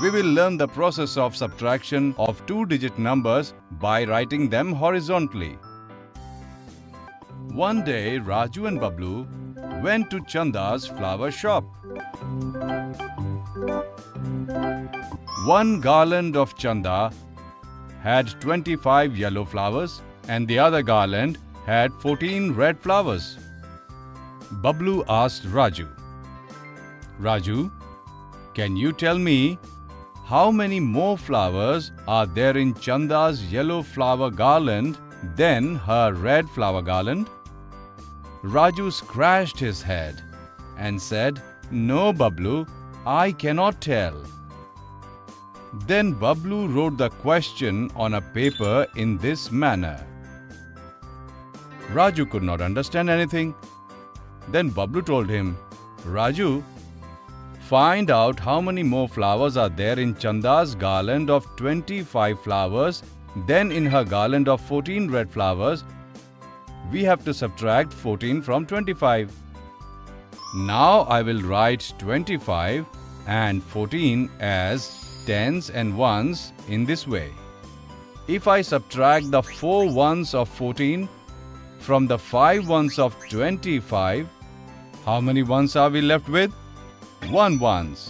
we will learn the process of subtraction of two-digit numbers by writing them horizontally. One day, Raju and Bablu went to Chanda's flower shop. One garland of Chanda had 25 yellow flowers and the other garland had 14 red flowers. Bablu asked Raju, "Raju, can you tell me how many more flowers are there in Chanda's yellow flower garland than her red flower garland?" Raju scratched his head and said, "No, Bablu, I cannot tell." Then Bablu wrote the question on a paper in this manner. Raju could not understand anything. Then Bablu told him, "Raju, find out how many more flowers are there in Chanda's garland of 25 flowers than in her garland of 14 red flowers. We have to subtract 14 from 25. Now I will write 25 and 14 as tens and ones in this way. If I subtract the 4 ones of 14 from the 5 ones of 25, how many ones are we left with? 1 ones.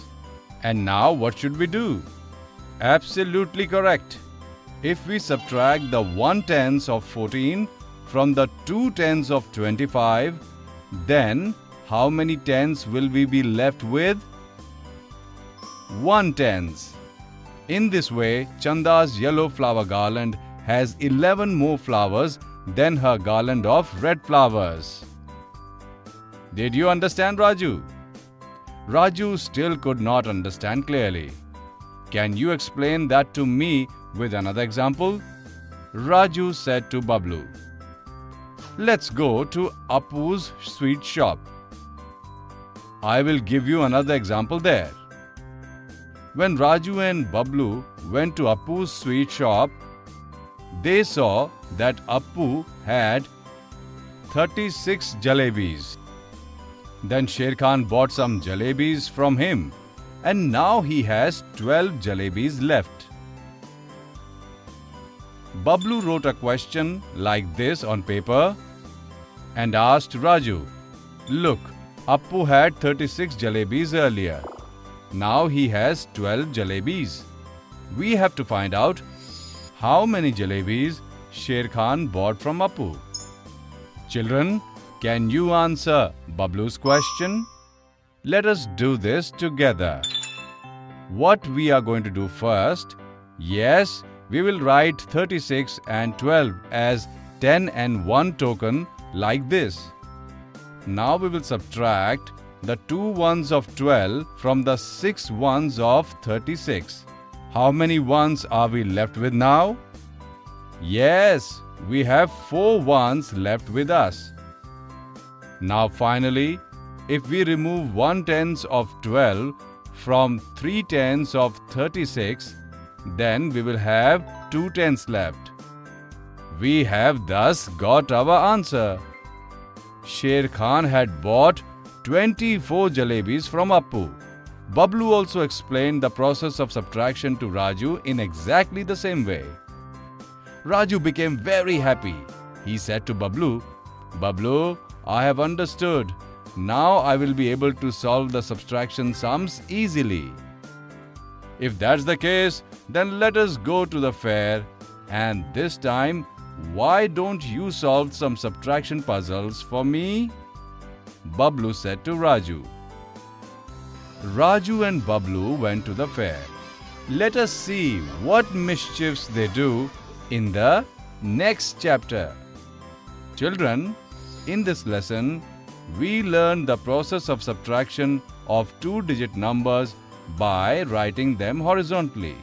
And now what should we do? Absolutely correct. If we subtract the 1 tens of 14 from the 2 tens of 25, then how many tens will we be left with? 1 tens. In this way, Chanda's yellow flower garland has 11 more flowers than her garland of red flowers. Did you understand, Raju? Raju still could not understand clearly. Can you explain that to me with another example? Raju said to Bablu, "Let's go to Appu's sweet shop. I will give you another example there." When Raju and Bablu went to Appu's sweet shop, they saw that Appu had 36 jalebis. Then Sher Khan bought some jalebis from him, and now he has 12 jalebis left. Bablu wrote a question like this on paper and asked Raju, "Look, Appu had 36 jalebis earlier. Now he has 12 jalebis. We have to find out how many jalebis Sher Khan bought from Appu." Children, can you answer Bablu's question? Let us do this together. What we are going to do first? Yes, we will write 36 and 12 as 10 and 1 token like this. Now we will subtract the 2 ones of 12 from the 6 ones of 36. How many ones are we left with now? Yes, we have 4 ones left with us. Now finally, if we remove 1 tenth of 12 from 3 tenths of 36, then we will have 2 tenths left. We have thus got our answer. Sher Khan had bought 24 jalebis from Appu. Bablu also explained the process of subtraction to Raju in exactly the same way. Raju became very happy. He said to Bablu, "Bablu, I have understood. Now I will be able to solve the subtraction sums easily." If that's the case, then let us go to the fair, and this time, why don't you solve some subtraction puzzles for me? Bablu said to Raju. Raju and Bablu went to the fair. Let us see what mischiefs they do in the next chapter. Children, in this lesson, we learned the process of subtraction of two-digit numbers by writing them horizontally.